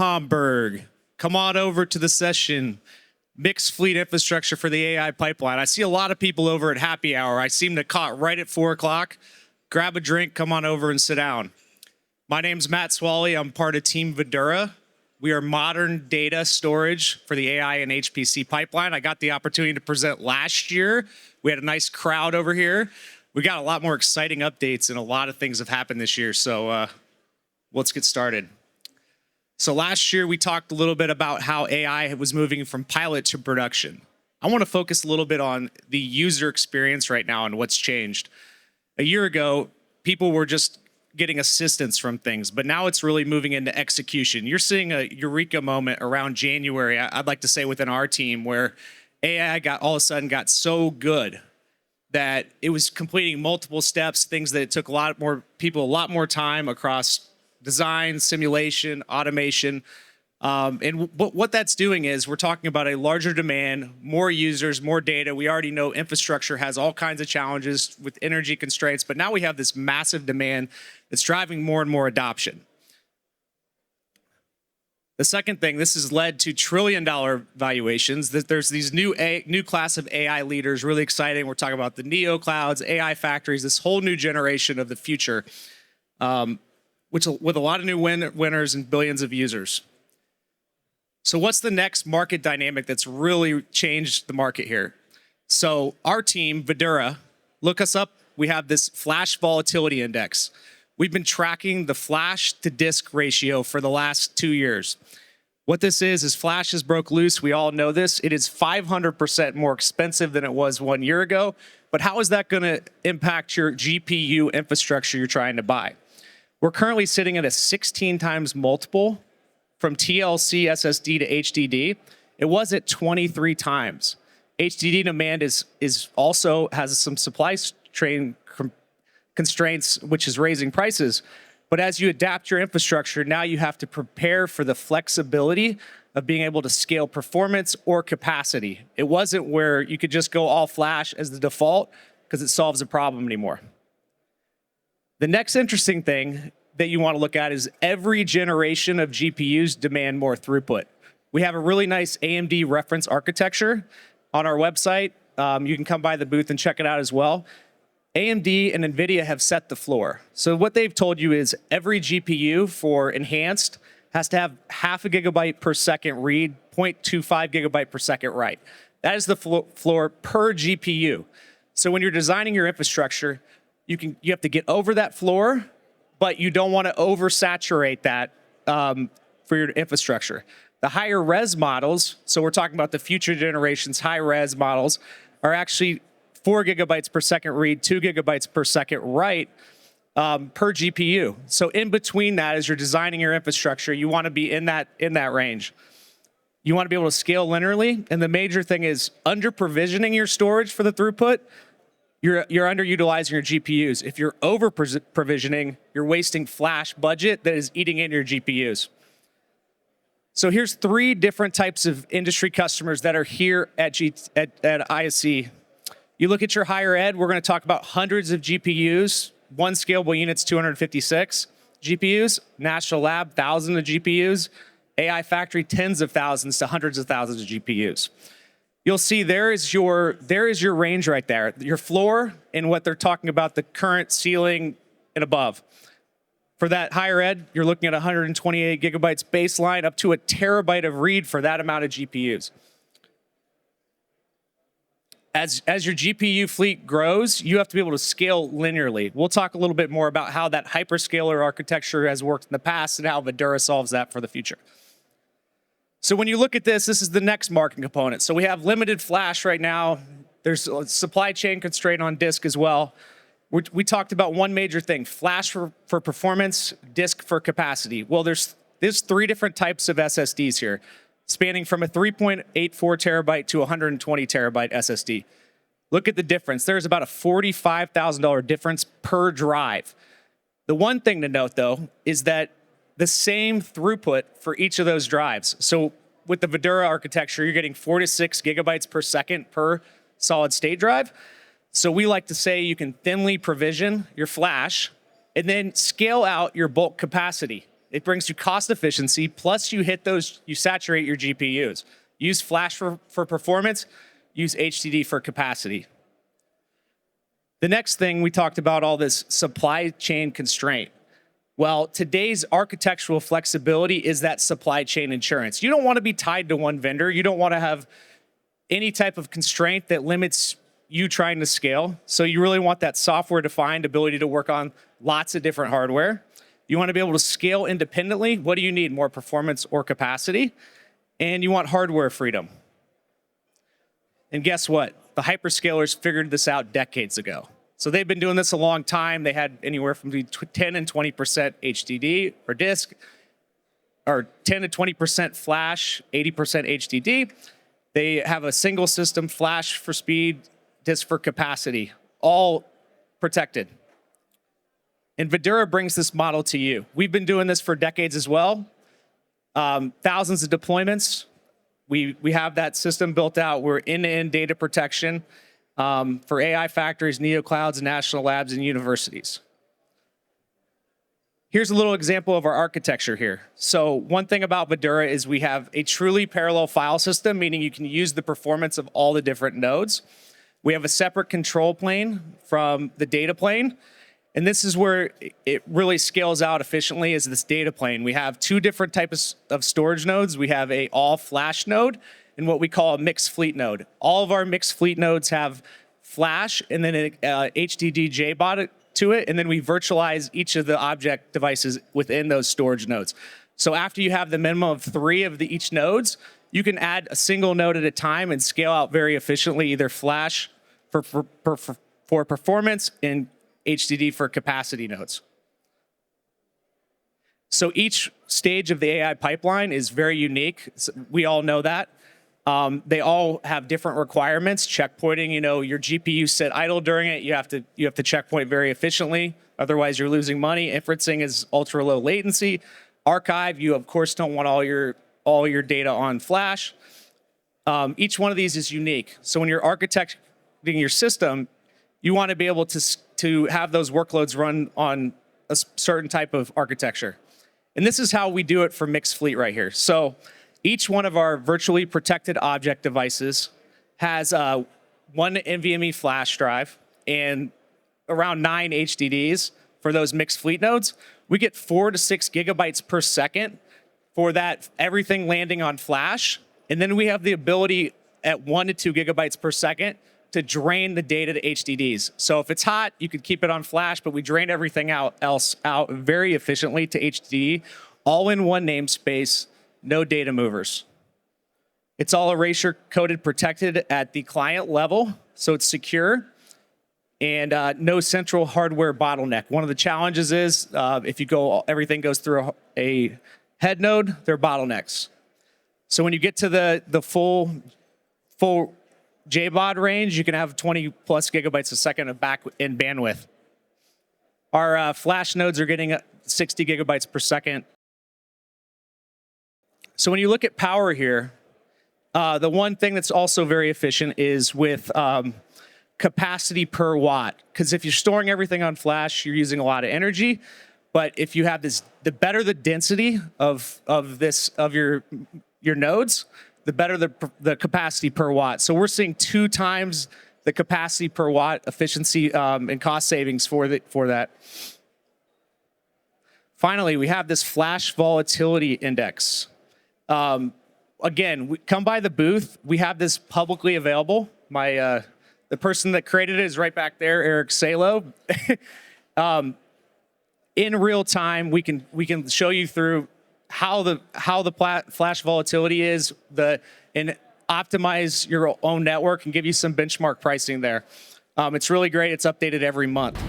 Hamburg. Come on over to the session. Mixed fleet infrastructure for the AI pipeline. I see a lot of people over at happy hour. I seem to caught right at 4 o'clock. Grab a drink, come on over and sit down. My name's Matt Swalley. I'm part of Team VDURA. We are modern data storage for the AI and HPC pipeline. I got the opportunity to present last year. We had a nice crowd over here. We got a lot more exciting updates and a lot of things have happened this year. So let's get started. So last year we talked a little bit about how AI was moving from pilot to production. I want to focus a little bit on the user experience right now and what's changed. A year ago, people were just getting assistance from things, but now it's really moving into execution. You're seeing a eureka moment around January, I'd like to say within our team, where AI all of a sudden got so good that it was completing multiple steps, things that it took a lot more time across design, simulation, automation. And what that's doing is we're talking about a larger demand, more users, more data. We already know infrastructure has all kinds of challenges with energy constraints, but now we have this massive demand that's driving more and more adoption. The second thing, this has led to trillion-dollar valuations. There's these new class of AI leaders, really exciting. We're talking about the neoclouds, AI factories, this whole new generation of the future, with a lot of new winners and billions of users. So what's the next market dynamic that's really changed the market here? So our team, VDURA, look us up. We have this flash volatility index. We've been tracking the flash to disk ratio for the last 2 years. What this is flash has broke loose. We all know this. It is 500% more expensive than it was 1 year ago. But how is that going to impact your GPU infrastructure you're trying to buy? We're currently sitting at a 16 times multiple from TLC SSD to HDD. It was at 23 times. HDD demand also has some supply chain constraints, which is raising prices. But as you adapt your infrastructure, now you have to prepare for the flexibility of being able to scale performance or capacity. It wasn't where you could just go all flash as the default because it solves a problem anymore. The next interesting thing that you want to look at is every generation of GPUs demand more throughput. We have a really nice AMD reference architecture on our website. You can come by the booth and check it out as well. AMD and NVIDIA have set the floor. So what they've told you is every GPU for enhanced has to have 0.5 gigabyte per second read, 0.25 gigabyte per second write. That is the floor per GPU. So when you're designing your infrastructure, you have to get over that floor, but you don't want to oversaturate that for your infrastructure. The higher res models, so we're talking about the future generations, high res models, are actually 4 gigabytes per second read, 2 gigabytes per second write per GPU. So in between that, as you're designing your infrastructure, you want to be in that range. You want to be able to scale linearly, and the major thing is under provisioning your storage for the throughput. You're underutilizing your GPUs. If you're over provisioning, you're wasting flash budget that is eating in your GPUs. So here's 3 different types of industry customers that are here at ISC. You look at your higher ed, we're going to talk about hundreds of GPUs. One scalable unit's 256 GPUs. National Lab, thousands of GPUs. AI Factory, tens of thousands to hundreds of thousands of GPUs. You'll see there is your range right there, your floor and what they're talking about, the current ceiling and above. For that higher ed, you're looking at 128 gigabytes baseline up to a terabyte of read for that amount of GPUs. As your GPU fleet grows, you have to be able to scale linearly. We'll talk a little bit more about how that hyperscaler architecture has worked in the past and how VDURA solves that for the future. So when you look at this is the next market component. So we have limited flash right now. There's a supply chain constraint on disk as well. We talked about one major thing, flash for performance, disk for capacity. Well, there's 3 different types of SSDs here, spanning from a 3.84 terabyte to 120 terabyte SSD. Look at the difference. There's about a $45,000 difference per drive. The one thing to note, though, is that the same throughput for each of those drives. So with the VDURA architecture, you're getting 4 to 6 gigabytes per second per solid state drive. So we like to say you can thinly provision your flash and then scale out your bulk capacity. It brings you cost efficiency, plus you saturate your GPUs. Use flash for performance, use HDD for capacity. The next thing we talked about, all this supply chain constraint. Well, today's architectural flexibility is that supply chain insurance. You don't want to be tied to one vendor. You don't want to have any type of constraint that limits you trying to scale. So you really want that software-defined ability to work on lots of different hardware. You want to be able to scale independently. What do you need? More performance or capacity? And you want hardware freedom. And guess what? The hyperscalers figured this out decades ago. So they've been doing this a long time. They had anywhere from 10 and 20% HDD or disk, or 10 to 20% flash, 80% HDD. They have a single system, flash for speed, disk for capacity, all protected. And VDURA brings this model to you. We've been doing this for decades as well. Thousands of deployments. We have that system built out. We're end-to-end data protection for AI factories, neoclouds, national labs, and universities. Here's a little example of our architecture here. So one thing about VDURA is we have a truly parallel file system, meaning you can use the performance of all the different nodes. We have a separate control plane from the data plane. And this is where it really scales out efficiently, is this data plane. We have two different types of storage nodes. We have a all flash node and what we call a mixed fleet node. All of our mixed fleet nodes have flash and then an HDD JBOD to it, and then we virtualize each of the object devices within those storage nodes. So after you have the minimum of 3 of each nodes, you can add a single node at a time and scale out very efficiently, either flash for performance and HDD for capacity nodes. So each stage of the AI pipeline is very unique. We all know that. They all have different requirements. Checkpointing, your GPU sit idle during it. You have to checkpoint very efficiently. Otherwise, you're losing money. Inferencing is ultra low latency. Archive, you of course don't want all your data on flash. Each one of these is unique. So when you're architecting your system, you want to be able to have those workloads run on a certain type of architecture. And this is how we do it for mixed fleet right here. So each one of our virtually protected object devices has one NVMe flash drive and around 9 HDDs for those mixed fleet nodes. We get 4 to 6 gigabytes per second for that, everything landing on flash. And then we have the ability at 1 to 2 gigabytes per second to drain the data to HDDs. So if it's hot, you could keep it on flash, but we drain everything else out very efficiently to HDD, all in one namespace, no data movers. It's all erasure coded, protected at the client level, so it's secure, and no central hardware bottleneck. One of the challenges is if everything goes through a head node, there are bottlenecks. So when you get to the full JBOD range, you can have 20 plus gigabytes a second of back in bandwidth. Our flash nodes are getting 60 gigabytes per second. So when you look at power here, the one thing that's also very efficient is with capacity per watt. Because if you're storing everything on flash, you're using a lot of energy. But if you have the better the density of your nodes, the better the capacity per watt. So we're seeing 2 times the capacity per watt efficiency and cost savings for that. Finally, we have this flash volatility index. Again, come by the booth. We have this publicly available. The person that created it is right back there, Eric Salo. In real time, we can show you through how the flash volatility is, and optimize your own network and give you some benchmark pricing there. It's really great. It's updated every month.